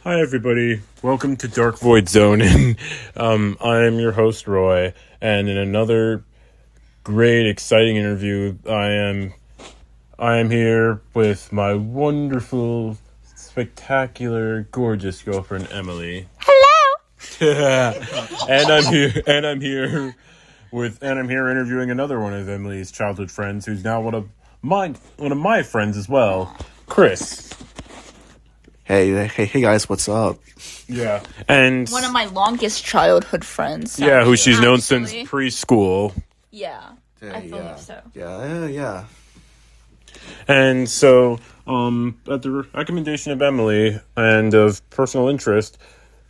Hi, everybody. Welcome to Dark Void Zone. I am your host, Roy, and in another great, exciting interview, I am here with my wonderful, spectacular, gorgeous girlfriend, Emily. Hello. and I'm here interviewing another one of Emily's childhood friends, who's now one of my friends as well, Chris. Hey guys, what's up? Yeah, and One of my longest childhood friends. yeah, who she's known Actually. since preschool. Yeah, I believe so. Yeah. And so, at the recommendation of Emily and of personal interest,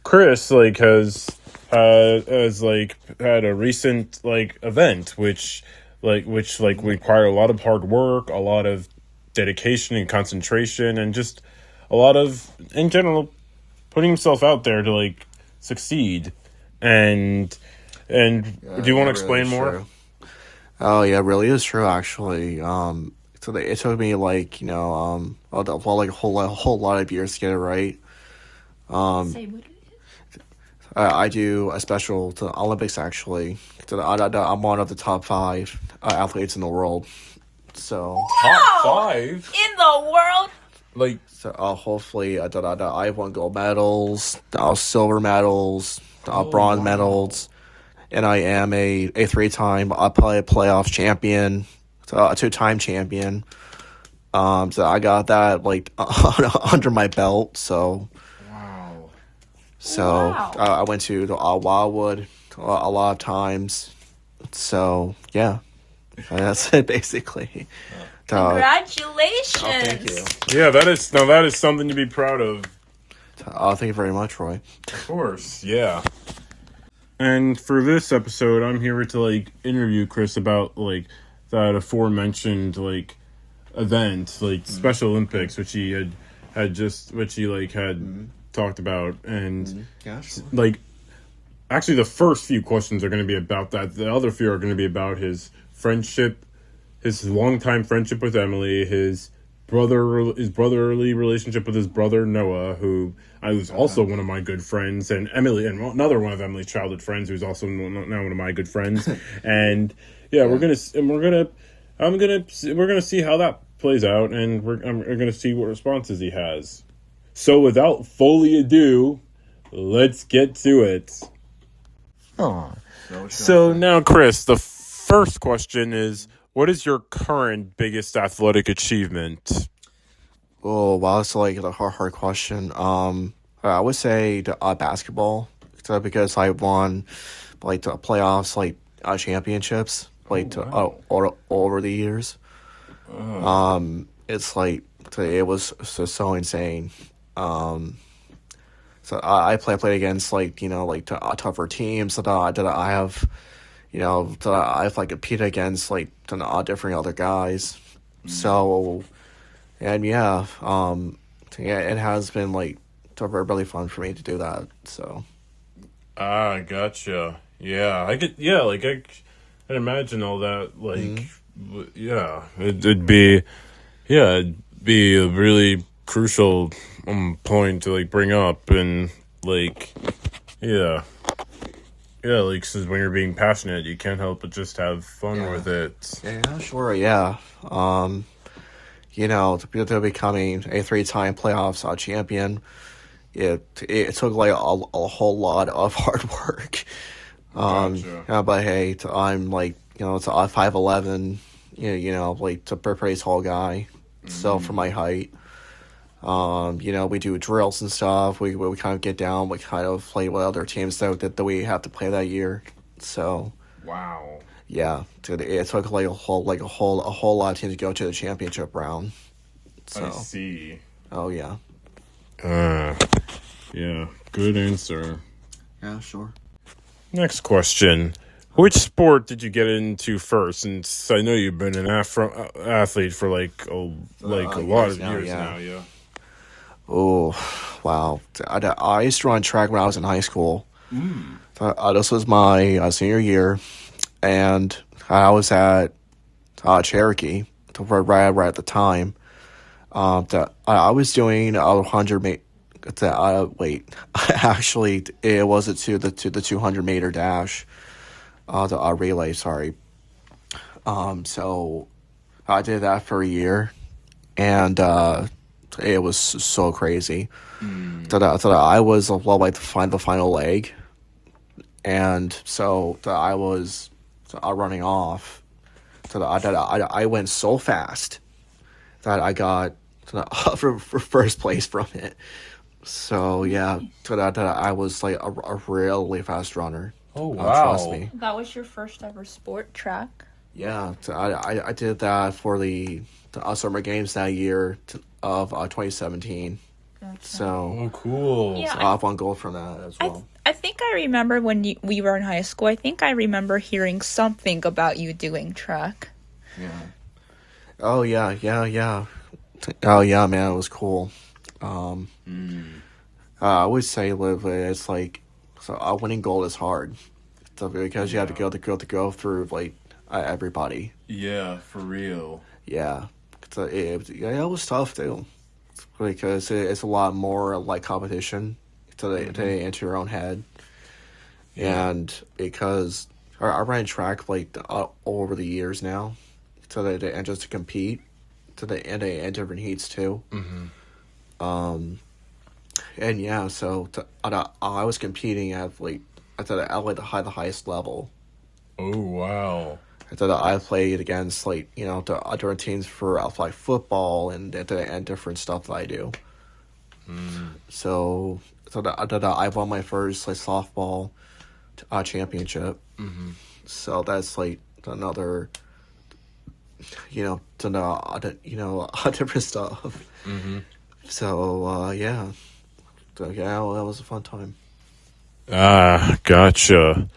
Chris has had a recent event which required a lot of hard work, a lot of dedication and concentration, and just a lot of, in general, putting himself out there to succeed. And do you want to explain more? True. Oh yeah, it really is true actually. So it took me a whole lot of years to get it right. Say what it is. I do a special to the Olympics actually. I'm one of the top 5 athletes in the world. So Top 5? In the world. hopefully I've won gold medals, silver medals, bronze medals, and I am a 3-time playoff champion, a 2-time champion. So I got that under my belt. So Wow. I went to the Wildwood a lot of times. So yeah, that's it basically. Congratulations. Thank you. Yeah, that is something to be proud of. Thank you very much, Roy. Of course, yeah. And for this episode, I'm here to interview Chris about that aforementioned event, Special Olympics, which he had talked about, and Yeah, sure. Actually the first few questions are going to be about that. The other few are going to be about his friendship, his longtime friendship with Emily, his brotherly relationship with his brother Noah, who I was also one of my good friends, and Emily, and another one of Emily's childhood friends, who's also now one of my good friends. And we're gonna see how that plays out, and we're gonna see what responses he has. So without further ado, let's get to it. So now, Chris, the first question is, what is your current biggest athletic achievement? Oh wow, that's a hard question. I would say basketball, because I won the playoffs, championships, over the years. It's it was so insane. So I played against tougher teams that I have, that I've competed against different other guys. So, and it has been really fun for me to do that. So. Gotcha. Yeah, I could. Yeah, I can imagine all that. It'd be a really crucial point to bring up, and because when you're being passionate, you can't help but just have fun with it. Yeah, sure. Yeah. To becoming a 3-time playoffs champion, it took a whole lot of hard work. Gotcha. But hey, I'm it's a 5'11", a pretty tall guy. So for my height, we do drills and stuff. We kind of get down. We kind of play with other teams that we have to play that year. So Wow. yeah, it took a whole lot of teams to go to the championship round. So. I see. Oh yeah. Yeah. Good answer. Yeah, sure. Next question. Which sport did you get into first? Since I know you've been an athlete for a lot of years now. Yeah. Oh, wow. I used to run track when I was in high school. This was my senior year, and I was at Cherokee right at the time. I was doing 100 wait, actually, it was the 200-meter dash, the relay. Sorry. So I did that for a year, and it was so crazy. That I was like the final leg, and so that I was running off. So I went so fast that I got for first place from it. So yeah, so that I was like a really fast runner. Oh wow! Trust me. That was your first ever sport track? Yeah, so I did that for the summer games that year of 2017. Gotcha. So cool. Yeah, so I won gold from that as well. I think I remember when we were in high school. I think I remember hearing something about you doing track. Yeah. Oh yeah. Oh yeah, man, it was cool. I would say it's like winning gold is hard, so because you have to go through like everybody. Yeah, for real. Yeah, so it was tough too, because it's a lot more like competition to into your own head, and because I ran track like over the years now, and just to compete, and different heats too. And yeah, so I was competing at like the highest level. Oh wow! I played against like the other teams for like football and different stuff that I do. So I won my first like softball championship. So that's like another different stuff. So yeah. So yeah, well, that was a fun time. Ah, gotcha.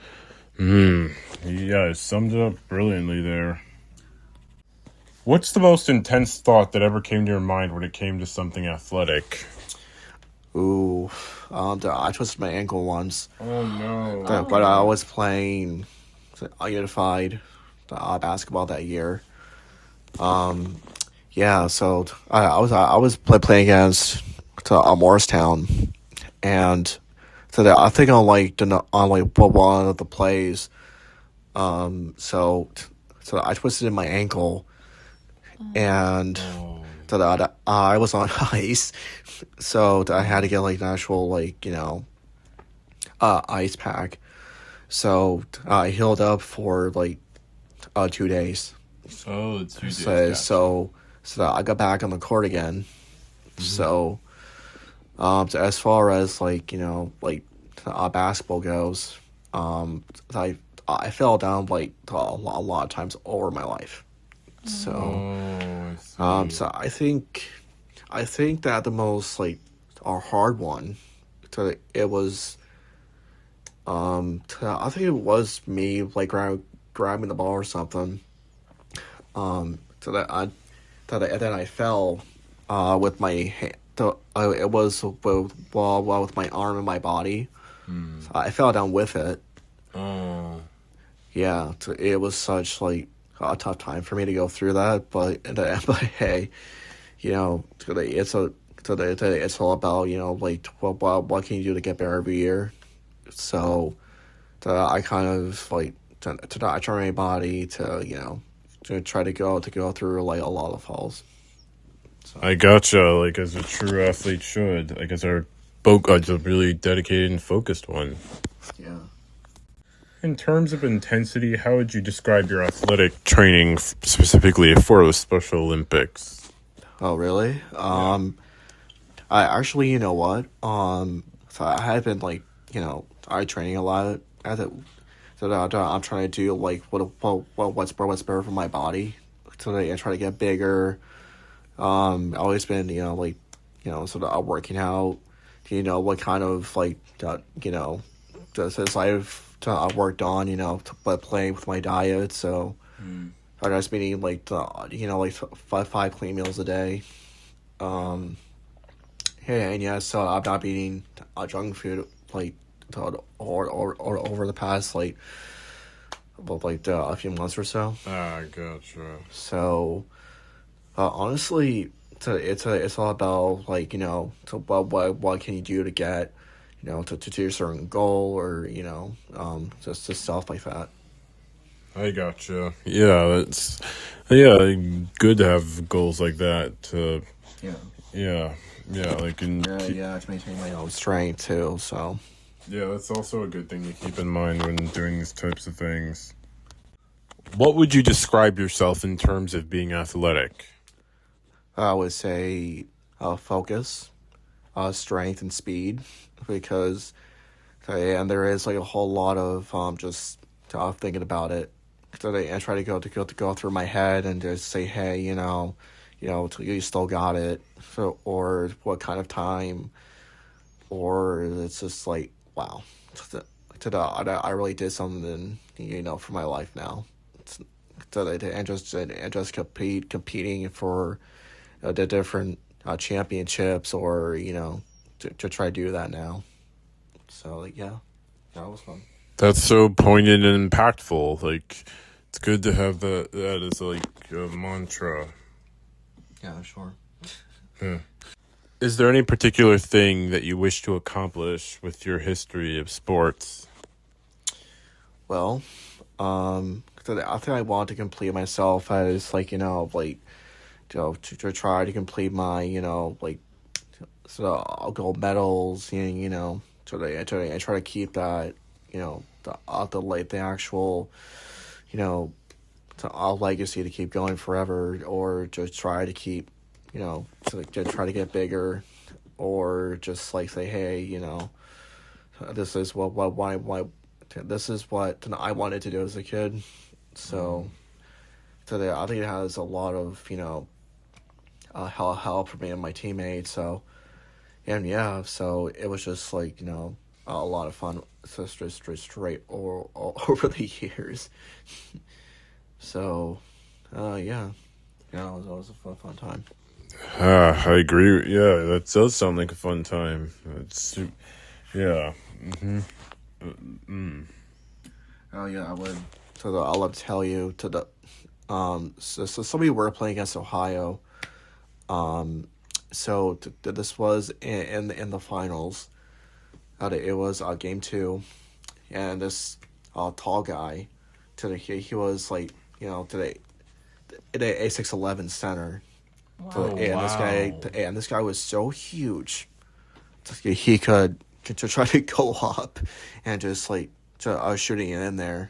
You guys summed it up brilliantly there. What's the most intense thought that ever came to your mind when it came to something athletic? Ooh, I twisted my ankle once. Oh no! But I was playing unified basketball that year. Yeah, so I was playing against Morristown, and so I think on one of the plays, so I twisted in my ankle, and so I was on ice, so I had to get like an actual ice pack. So I healed up for like 2 days. Oh, 2 days. So I got back on the court again. So as far as basketball goes, I fell down like a lot of times over my life. So so I think that the most like a hard one, it was I think it was me like grabbing the ball or something. So that I fell with my hand. It was with my arm and my body. So I fell down with it. Oh. Yeah, it was such like a tough time for me to go through that, but hey, it's all about like what can you do to get better every year. So I kind of like I train my body to try to go through like a lot of falls. So. I gotcha. Like as a true athlete should. Like as a really dedicated and focused one. Yeah. In terms of intensity, how would you describe your athletic training specifically for the Special Olympics? Oh, really? I actually, you know what? So I have been like, I training a lot. So I'm trying to do like what's better for my body. So I try to get bigger. Always been sort of working out. What kind of like since I've worked on playing with my diet. So I just been eating like five clean meals a day. Yeah, and yeah, so I'm not eating junk food like or over the past a few months or so. Ah, gotcha. So honestly, it's all about like to what can you do to get to do a certain goal or just stuff like that. I gotcha. Yeah, that's yeah, good to have goals like that. Yeah. Yeah, yeah, like and Yeah, to maintain my own strength too. So yeah, that's also a good thing to keep in mind when doing these types of things. What would you describe yourself in terms of being athletic? I would say focus, strength, and speed because and there is like a whole lot of just thinking about it. So I try to go through my head and just say, hey, you still got it, so, or what kind of time, or it's just like, wow, I really did something, for my life now. And just competing for the different championships, or to try to do that now. So like, yeah, that was fun. That's so poignant and impactful. Like, it's good to have that as like a mantra. Yeah, sure. Yeah. Is there any particular thing that you wish to accomplish with your history of sports? Well, so I think I want to complete myself as like to try to complete my like sort of gold medals. I try to keep that the actual legacy to keep going forever, or just try to keep to try to get bigger, or just like say, hey, this is why this is what I wanted to do as a kid. So I think it has a lot of help for me and my teammates. So and yeah, so it was just like a lot of fun, straight or over the years. So yeah, it was a fun time. I agree. Yeah, that does sound like a fun time. It's yeah. Oh yeah, I would. I'll have to tell you so somebody were playing against Ohio. So this was in the finals. It was game 2, and this tall guy, he was like today a 6'11" center. Wow. And this guy was so huge. He could to try to go up and just like shooting it in there.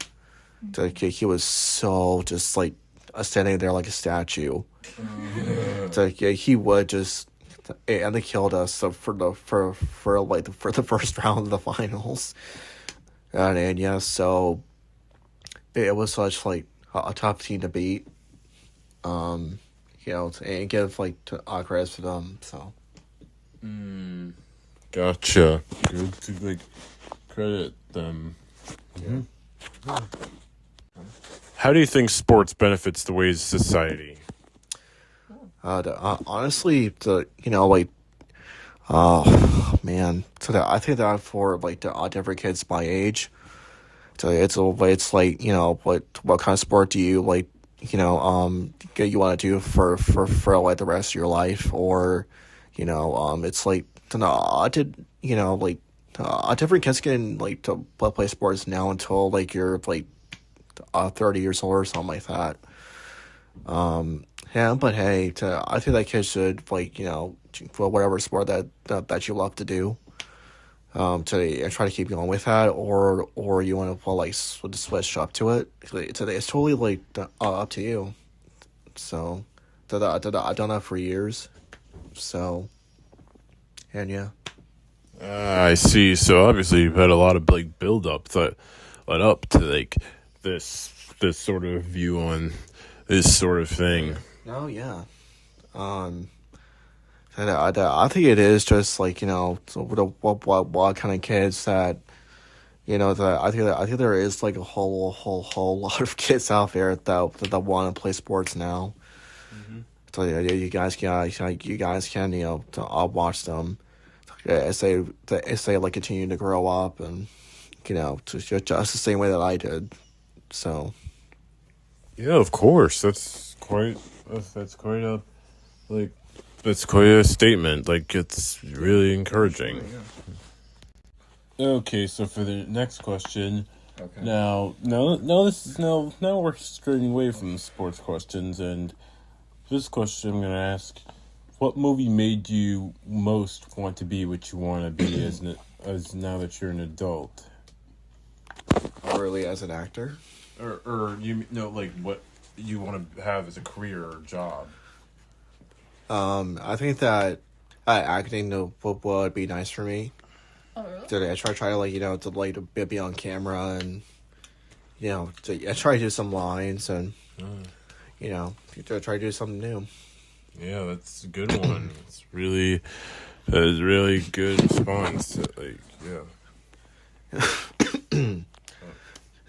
He was so just like standing there like a statue. He would just and they killed us for the first round of the finals. And yeah, so it was such like a tough team to beat. And give like credit to them. So Gotcha. Good to like credit them. yeah. How do you think sports benefits the ways society? Honestly, like, oh man, I think that for like the different kids my age, so it's like what kind of sport do you like you want to do for like the rest of your life, or it's like I did like different kids can like to play sports now until like you're like 30 years old or something like that. Yeah, but hey, I think that kids should like for whatever sport that you love to do. To try to keep going with that, or you want to like switch up to it. It's totally like up to you. So, I've done that for years. So, and yeah. I see. So obviously you've had a lot of like build up that led up to like this sort of view on this sort of thing. Oh yeah. And I think it is just like so what kind of kids that that I think there is like a whole lot of kids out there that want to play sports now. Mm-hmm. So yeah, you guys can watch them as they like continue to grow up, and just the same way that I did. So Yeah, of course. That's quite a like That's quite a statement. Like, it's really encouraging. Okay, so for the next question, Okay. now we're straying away from the sports questions, and this question I'm gonna ask: what movie made you most want to be what you want to be as now that you're an adult? Oh, really, as an actor? Or you know, like what you want to have as a career or job? I think that acting would be nice for me. Oh, really? Today, I try to to be on camera and I try to do some lines and try to do something new. Yeah, that's a good one. It's really good response. Like, yeah.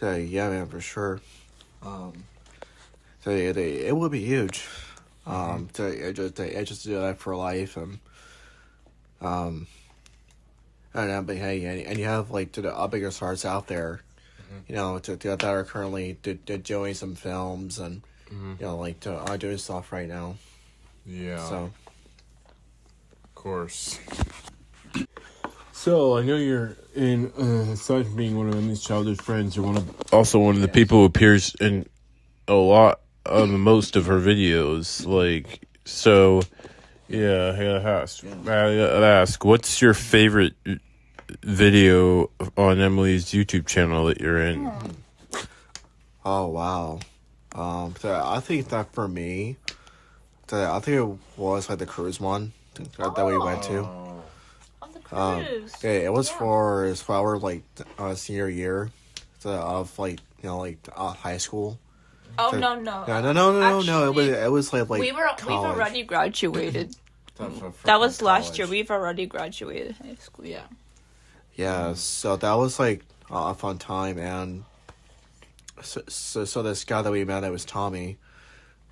So yeah, man, for sure. So it would be huge. To just do that for life and but hey, and you have like to the bigger stars out there, that are currently doing some films and doing stuff right now. Yeah. So of course. So I know you're in. Aside from being one of Emily's childhood friends, you're one of the people who appears in a lot of most of her videos. Like, so, yeah. I gotta ask, what's your favorite video on Emily's YouTube channel that you're in? oh wow, so I think that for me, I think it was like the cruise one that we went to. On the cruise. Yeah, it was for our like senior year of high school. Oh, So- no. No. Actually, It was like we've college. already graduated. From That was last year. college. We've already graduated high school. Yeah. Yeah, so that was like a fun time, and so this guy that we met, it was Tommy.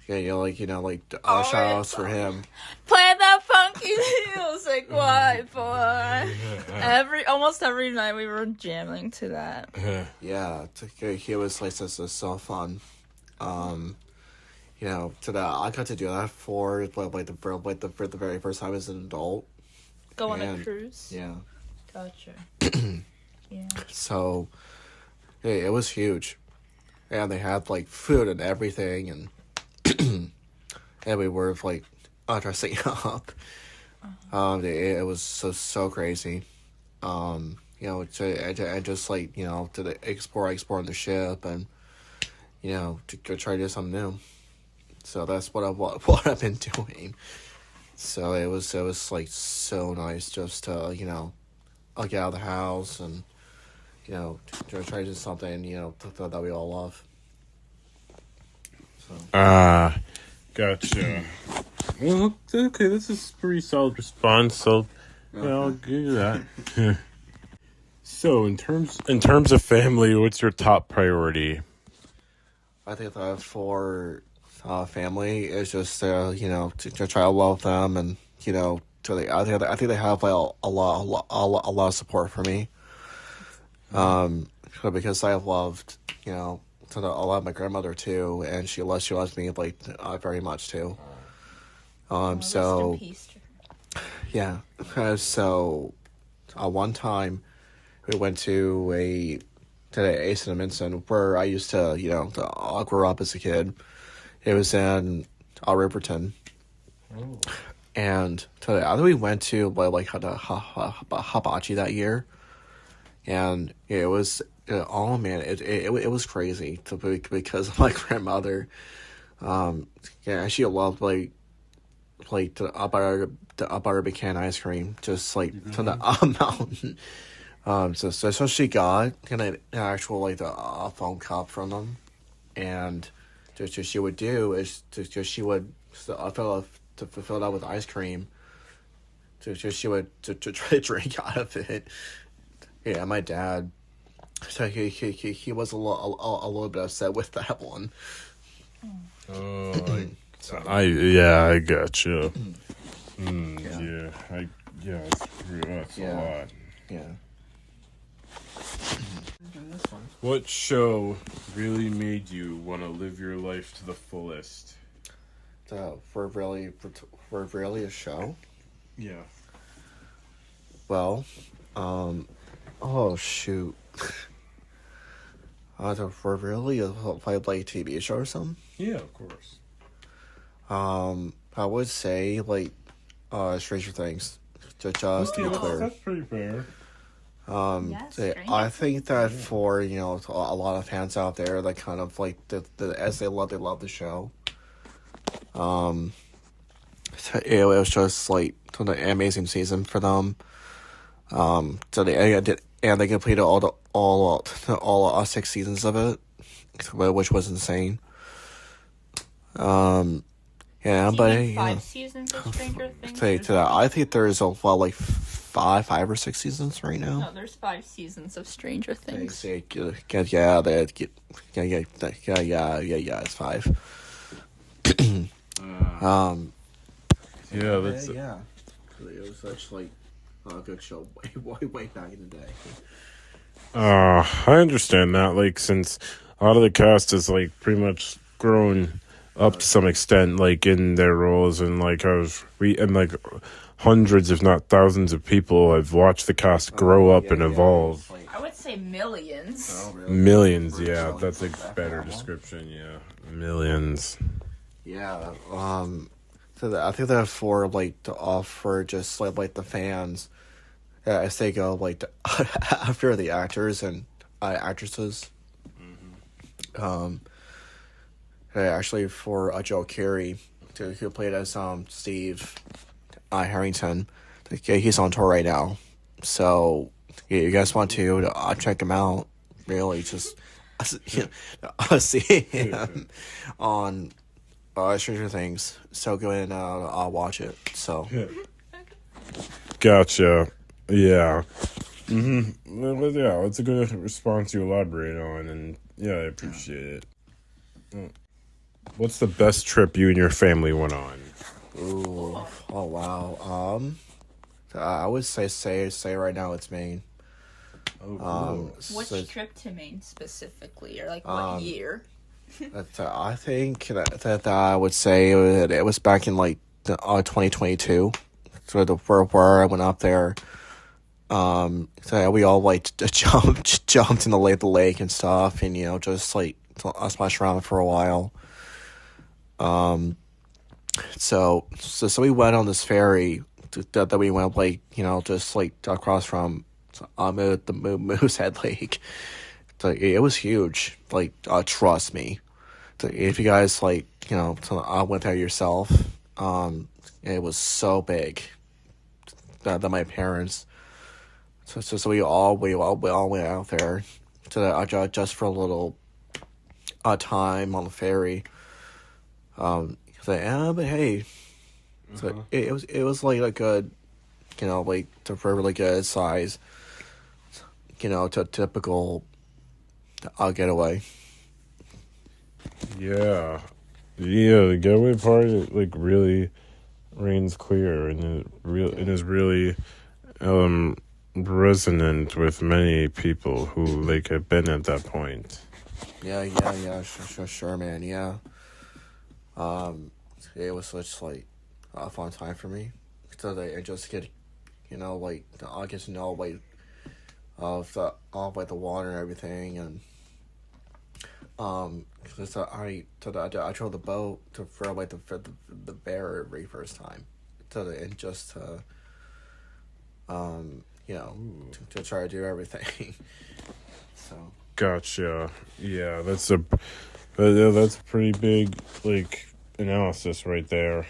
Yeah, Oh, shout outs for him. Play that funky music, white boy. Almost every night we were jamming to that. Yeah, he was like so fun. I got to do that for the very first time as an adult. Go on a And- cruise. Yeah, Gotcha. Yeah. so it was huge, and they had like food and everything, and and we were like dressing up. It was so crazy. And just like to exploring the ship and to go try to do something new. So that's what I've been doing. So it was like so nice just to get out of the house and to try to do something that we all love. So Gotcha. Well, okay, this is a pretty solid response, so yeah, I'll give you that. So, in terms of family, what's your top priority? I think that for family is just to try to love them and I think they have like a lot of support for me. Because I loved a lot of my grandmother too, and she loves me like very much too. So Rest in peace. yeah, so one time we went to a Ace and Minson where I used to grow up as a kid. It was in Riverton. Oh. And today, I think we went to Hibachi that year, and it was it was crazy because of my grandmother. She loved the butter pecan ice cream, just like to the mountain. So she got an actual the foam cup from them, and just what she would do is she would fill it up with ice cream. She would to try to drink out of it. Yeah, my dad. So he was a little bit upset with that one. Oh, I gotcha. That's a lot. Yeah. That's fine. What show really made you want to live your life to the fullest? for really a show. Yeah. Well, oh shoot. For really a like TV show or something. Yeah, of course. I would say like Stranger Things. Just to be clear. That's pretty fair. Yes, I think that for a lot of fans out there that kind of like as they love the show. It was just like an amazing season for them. So they completed all 6 seasons of it, which was insane. Yeah, Do but you mean 5 seasons of Stranger Things? I think there's like five or 6 seasons right now. No, there's 5 seasons of Stranger Things. Yeah, it's 5. Yeah, that's yeah. It was such like a good show way back in the day. I understand that. Like, since a lot of the cast is like pretty much grown up to some extent, like in their roles, and like and like hundreds, if not thousands, of people have watched the cast grow up and evolve. I would say millions. Oh, really? Millions, yeah, that's a better description. Yeah, millions. Yeah. I think that for like to offer just like the fans, as they go like after the actors and actresses. Actually, for Joe Carey, who played as Steve Harrington, he's on tour right now. So you guys want to check him out? Really, just see him on Stranger Things. So go ahead and I'll watch it. So Gotcha. Yeah. Well, yeah, it's a good response you elaborate on, and yeah, I appreciate it. What's the best trip you and your family went on? ooh, oh wow. I would say right now it's Maine. Which trip to Maine specifically, or like what year? I think that I would say it was back in like 2022. So where I went up there. So we all like jumped in the lake and stuff, and just like splashed around for a while. So we went on this ferry that we went like just like across from the Moosehead Lake. So it was huge. Like trust me, so if you guys like went there yourself, it was so big that my parents. So we all went out there to just for a little time on the ferry. But hey, so it was like a good, like for a really good size, to typical getaway. Yeah, the getaway part like really reigns clear, and it is really resonant with many people who like have been at that point. Yeah, sure, man, yeah. It was such like a fun time for me, so that I just get, like I get to know like of the water and everything, and cause I drove the boat for like the very first time, and just to to try to do everything. So Gotcha. Yeah, that's a pretty big like analysis right there.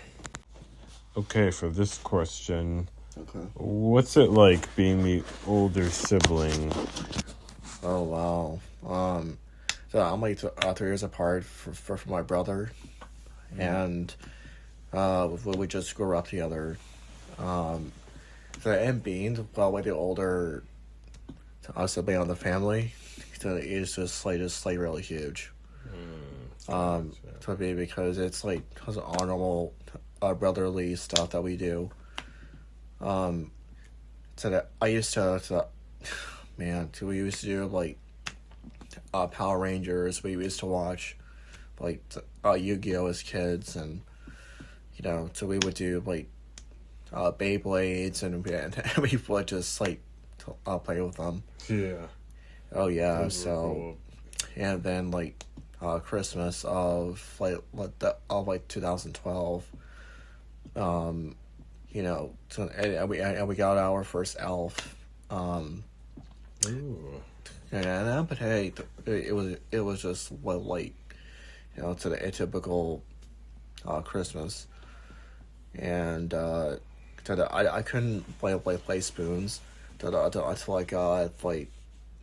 Okay, for this question, okay. what's it like being the older sibling? Oh wow. So I'm like 3 years apart from my brother, and we just grew up together. And being like the older sibling on the family, so it's just like really huge. To me, because it's like honorable brotherly stuff that we do. So that I used to man, we used to do like Power Rangers. We used to watch like Yu-Gi-Oh as kids, and so we would do like Beyblades, and we would just like play with them. Yeah. Oh yeah, Those were so cool. and then like Christmas of like 2012. So, and we got our first elf. Ooh. But hey, it was just like to the atypical Christmas, and I couldn't play spoons until I got like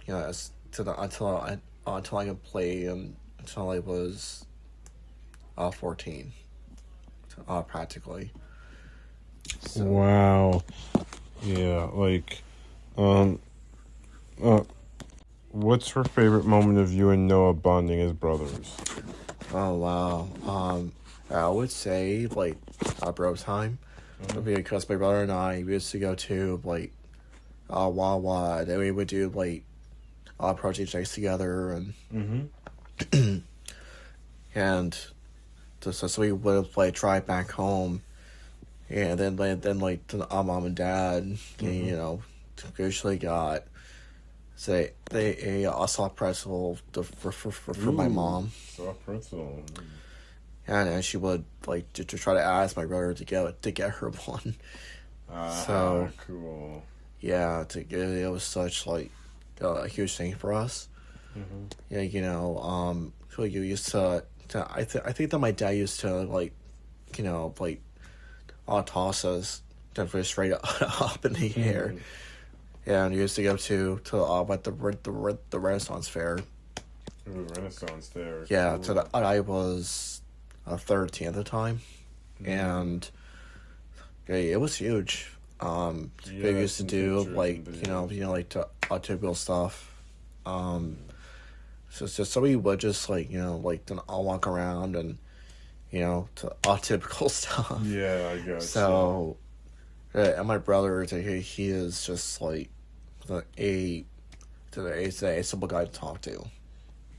until I could play until I was 14, practically. So, Wow. Yeah, like, what's her favorite moment of you and Noah bonding as brothers? oh wow. I would say like bro time, because my brother and I used to go to like Wawa, and we would do like project nights together, and Mm-hmm. and so we would like drive back home, and then like our mom and dad, usually got say a soft pretzel for my mom, Soft pretzel. and she would like to try to ask my brother to get her one. So cool. yeah, it was such like a huge thing for us. Mm-hmm. Yeah, so you used to I think that my dad used to like toss us straight up in the air. Yeah, and we used to go to like the Renaissance Fair. Ooh, Renaissance there. Yeah, Cool. I was 13 at the time, and yeah, it was huge. They used to some do pictures like and videos. like typical stuff. So we would just like then I'll walk around and typical stuff. Yeah, I guess. So, and my brother, he is just like a simple guy to talk to.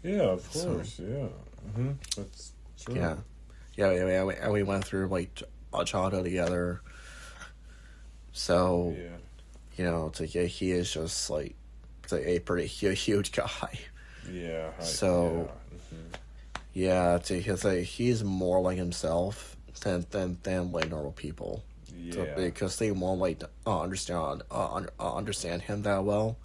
Yeah, of course. Yeah. Mm-hmm. That's true. Yeah, and we went through like a childhood together. So, he is just like a pretty huge guy. Yeah. So, yeah. he's more like himself than like normal people. Yeah. So, because they won't like understand him that well,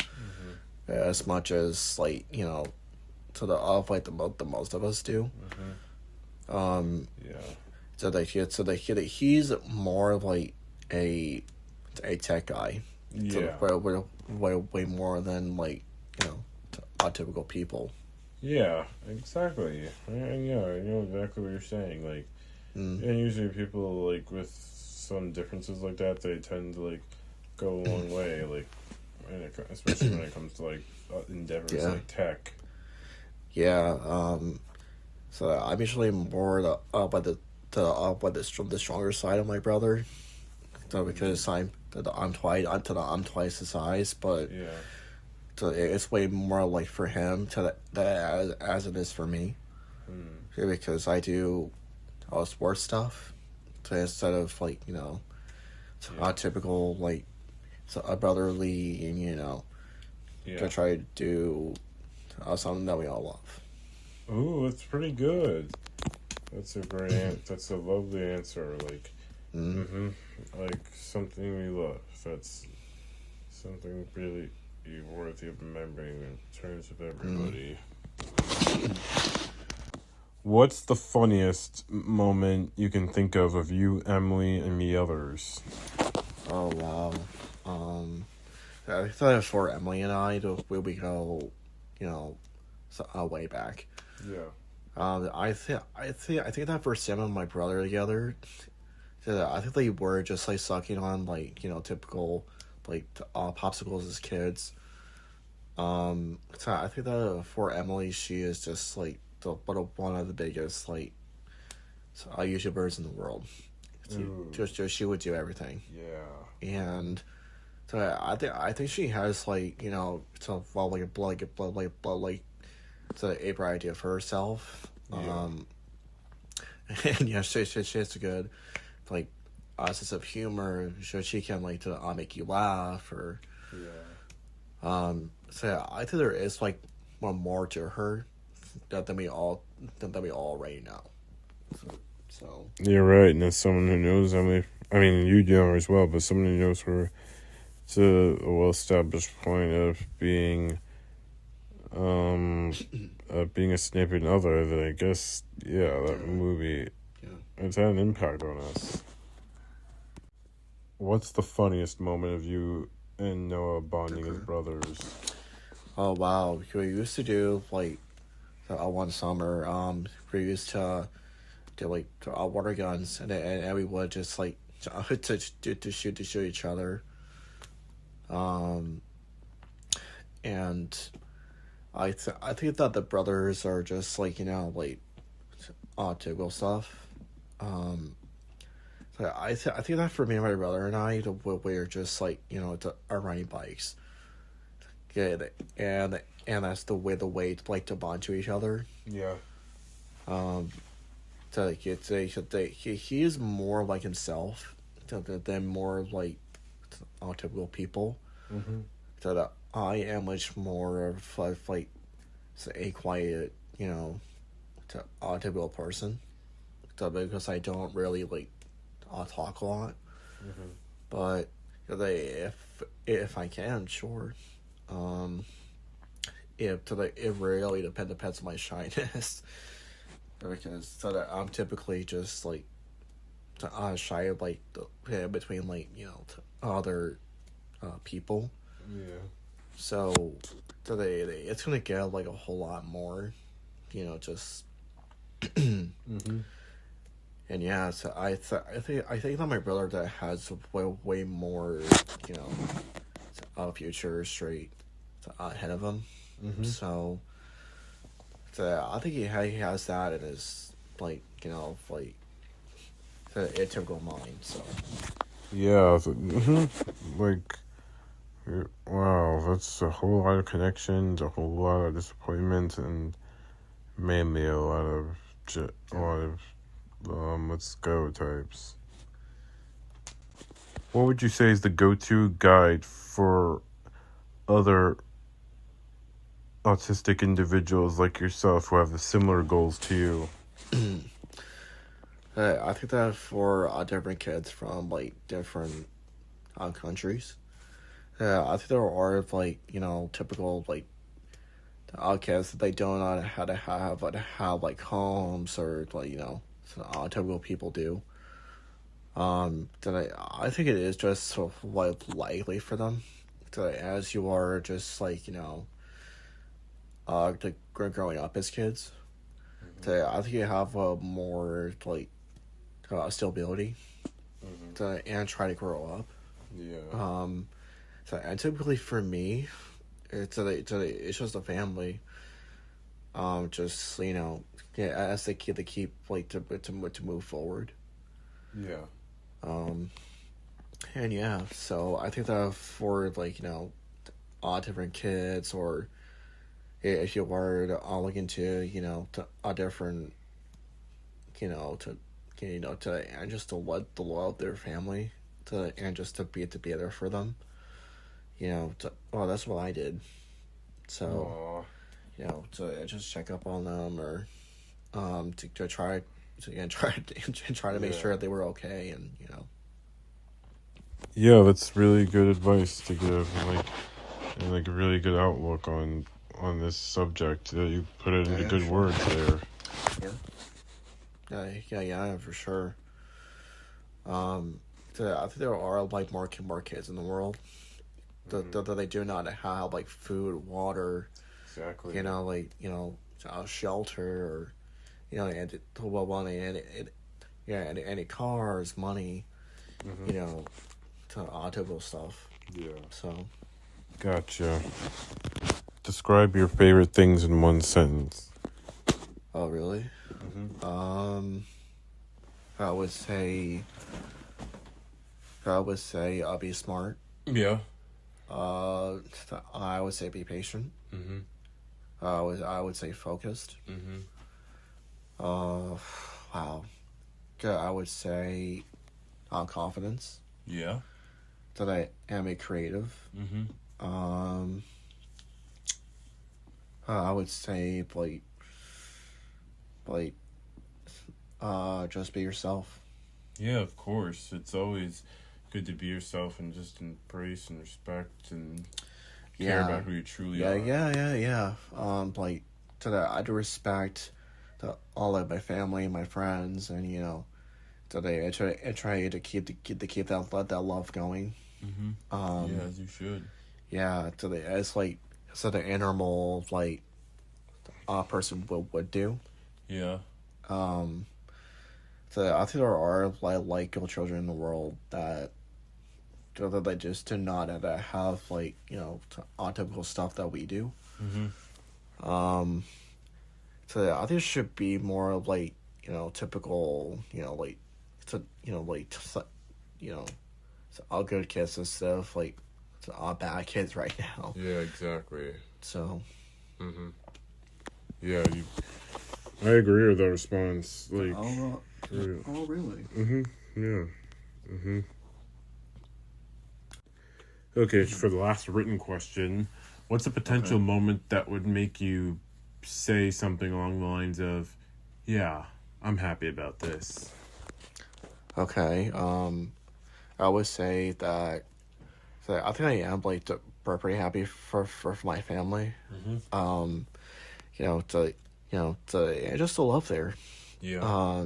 as much as like to the most of us do. Yeah. He's more like a tech guy. Yeah. Way more than like typical people. Yeah, exactly. And yeah, I know exactly what you're saying. Like, and usually people like with some differences like that, they tend to like go a long way. Like, especially when it comes to like endeavors like tech. Yeah. So I'm usually more by the stronger side of my brother. So because I'm twice the size, but Yeah. so it's way more like for him as it is for me. Because I do all sports stuff, so instead of like typical like a brotherly and to try to do something that we all love. Ooh, that's pretty good. That's a great. That's a lovely answer. Like, like something we love. That's something really worthy of remembering in terms of everybody. What's the funniest moment you can think of you, Emily, and me others? Oh wow. I thought for Emily and I, we go, way back. Yeah. I think that first time with my brother together, I think they were just like sucking on like typical like popsicles as kids. So I think that for Emily, she is just like one of the biggest like YouTubers in the world. Just she would do everything. Yeah. And so I think she has like so well like it's a bright idea for herself. Yeah. And yeah, she's good. like a sense of humor, so she can like to make you laugh or so yeah, I think there is like more to her than we all already know. So You're right, and as someone who knows Emily, I mean, you know her as well, but someone who knows her to a well-established point of being a significant other, then I guess, that movie, it's had an impact on us. What's the funniest moment of you and Noah bonding as brothers? oh wow, we used to do like one summer. We used to do like water guns, and we would just like to shoot each other. And I think that the brothers are just like like typical stuff. So I think that for me and my brother and I, we're just like are riding bikes. Yeah, and that's the way like to bond to each other. Yeah. So like he is more like himself than more like typical people. Mm-hmm. So that I am much more of like a quiet, typical person. So because I don't really like talk a lot, but if I can, sure. It really depends on my shyness. Because so that I'm typically just like shy of like between like other people. Yeah. So it's gonna get like a whole lot more, just. Mm-hmm. And yeah, so I think that my brother that has way more future straight ahead of him. Mm-hmm. So I think he has that in his like like a typical mind. So Yeah. Like, wow, that's a whole lot of connections, a whole lot of disappointments, and mainly a lot of let's go types. What would you say is the go-to guide for other autistic individuals like yourself who have the similar goals to you? I think that for different kids from like different countries, I think there are like typical like kids that they don't know how to have like homes or like typical people do. Then I think it is just sort of like likely for them to, as you are just like growing up as kids. I think you have a more like stability and try to grow up. Yeah. So and typically for me, it's just a family. Just as they keep like to move forward. Yeah. And yeah, so I think that for like different kids, or if you were to look into to a different and just to love their family and just to be there for them. That's what I did. So to just check up on them, or to try to make sure they were okay, and Yeah, that's really good advice to give, and a really good outlook on this subject. You put it into good words there. Yeah, for sure. So I think there are like more kids in the world that they do not have like food, water, Exactly. Shelter, or any cars, money, typical stuff. Yeah. So. Gotcha. Describe your favorite things in one sentence. Oh, really? I would say I'll be smart. Yeah. I would say be patient. I would say focused. Wow. I would say confidence. Yeah. That I am a creative. I would say like just be yourself. Yeah, of course. It's always good to be yourself and just embrace and respect and care about who you truly are. Yeah. Like that I do respect all of my family, my friends, and today I try to keep that love going. Yeah, as you should. Yeah, today it's like the animal like a person would do. Yeah. So I think there are like little children in the world that they just do not have like typical stuff that we do. So I think it should be more of like typical like all good kids and stuff like all bad kids right now. Yeah, exactly. So. Yeah, I agree with that response. Like. Really? Yeah. Okay, for the last written question, what's a potential moment that would make you say something along the lines of, "Yeah, I'm happy about this"? Okay. I would say that. So I think I am like pretty happy for my family. To just the love there. Yeah.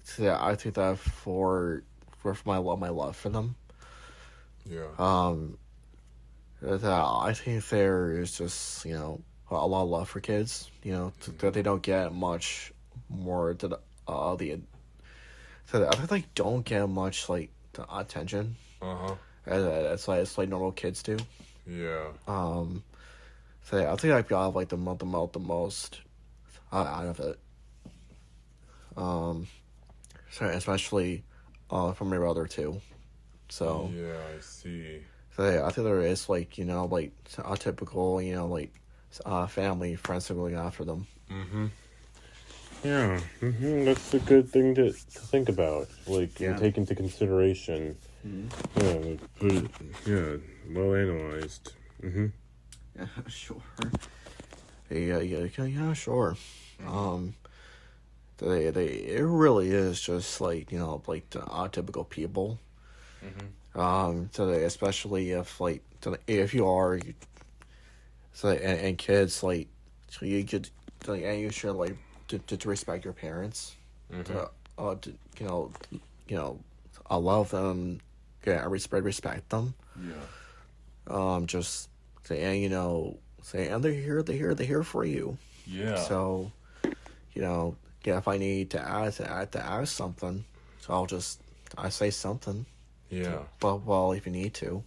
So yeah, I think that for my love for them. Yeah. That I think there is just a lot of love for kids. That they don't get much more to the So I think they don't get much like the attention. It's like normal kids do. Yeah. So yeah, I think I got like the most out of it. So especially from my brother too. So yeah, I see. So yeah, I think there is like like a typical family friends going after them. Yeah, that's a good thing to think about. Like, and take into consideration. Yeah, well analyzed. Yeah, sure. Yeah, sure. It really is just like like the atypical people. Especially if you are, and kids like, so you could and you should like to respect your parents. I love them. Yeah, I respect them. Yeah. Just saying, and they're here for you. Yeah. So, if I need to ask something, so I say something. Yeah. But well, if you need to.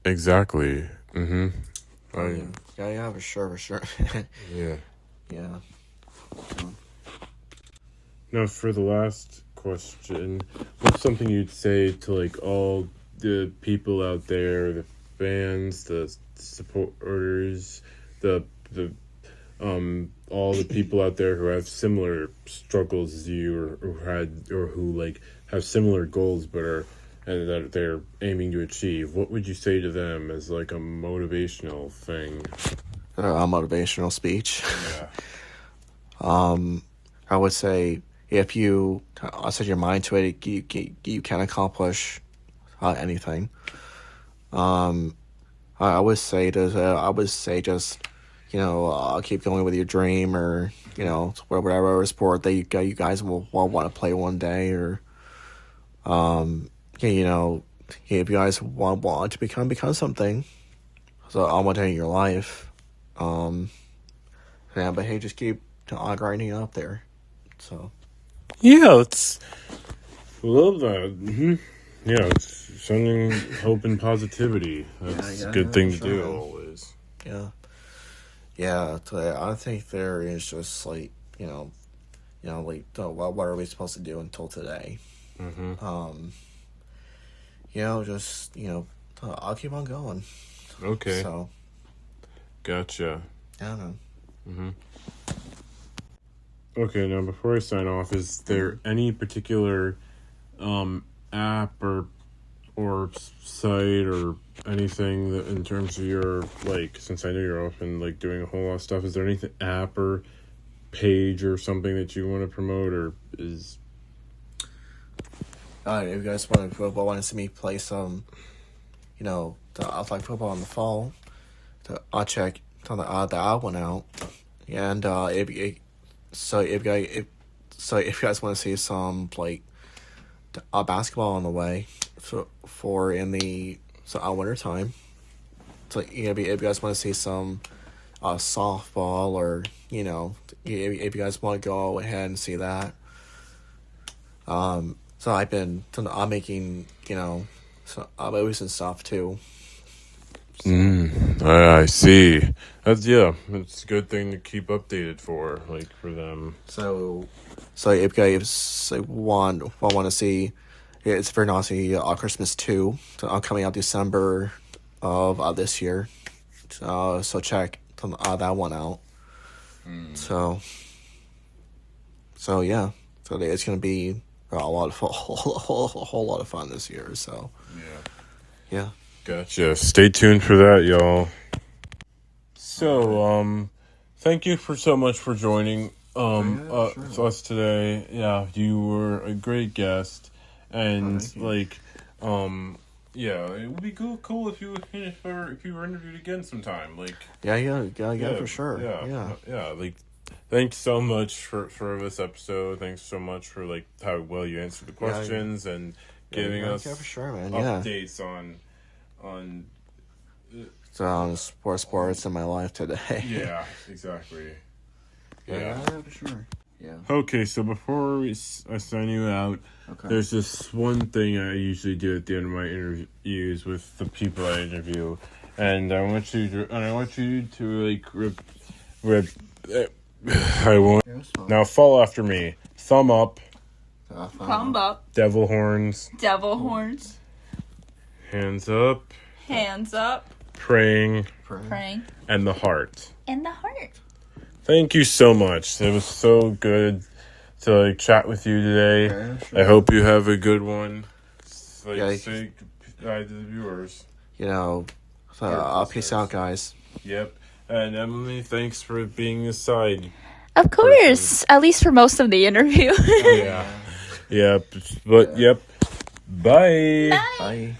Exactly. Yeah, for sure. Yeah. Yeah. Now, for the last question, what's something you'd say to like all the people out there, the fans, the supporters, the all the people out there who have similar struggles as you, or who like have similar goals but are and that they're aiming to achieve? What would you say to them as like a motivational thing? A motivational speech. Yeah. I would say if you set your mind to it, you can accomplish anything. I would say just keep going with your dream, or whatever sport that you guys will want to play one day, or if you guys want to become something, so one day in your life, yeah. But hey, just keep grinding up there. So Yeah, love that. Yeah, it's sending hope and positivity. That's a good thing to do always. Yeah. I think there is just like like what are we supposed to do until today? Just I'll keep on going. Okay. So. Gotcha. I don't know. Okay, now before I sign off, is there any particular app or site or anything that in terms of your, like, since I know you're often like doing a whole lot of stuff, is there anything app or page or something that you want to promote, or is If you guys want to see me play some, I'll play football in the fall. I'll check that one out. And if you guys want to see some like basketball on the way for in the winter time, so if you guys want to see some softball, or if you guys want to go ahead and see that. So I'm making movies and stuff too. I see. It's a good thing to keep updated for them. So if you guys want to see, it's very nice to see Christmas 2. So I'm coming out December of this year. So check that one out. So yeah. So it's gonna be a whole lot of fun this year. So yeah. Gotcha. Stay tuned for that, y'all. So, thank you so much for joining us today. Yeah, you were a great guest, and it would be cool if you were interviewed again sometime. Yeah, for sure. Yeah. Thanks so much for this episode. Thanks so much for how well you answered the questions and giving us for sure, man. updates on sports in my life today. Yeah, exactly. Yeah, for sure. Yeah. Okay, so before I sign you out, there's this one thing I usually do at the end of my interviews with the people I interview, and I want you to now follow after me. Thumb up. Thumb up. Devil horns. Devil horns. Hands up. Hands up. Praying. Praying. And the heart. And the heart. Thank you so much. It was so good to chat with you today. Yeah, sure. I hope you have a good one. Say goodbye to the viewers. Peace out, guys. Yep. And Emily, thanks for being aside. Of course. At least for most of the interview. Yeah. Yep. But yep. Bye. Bye. Bye.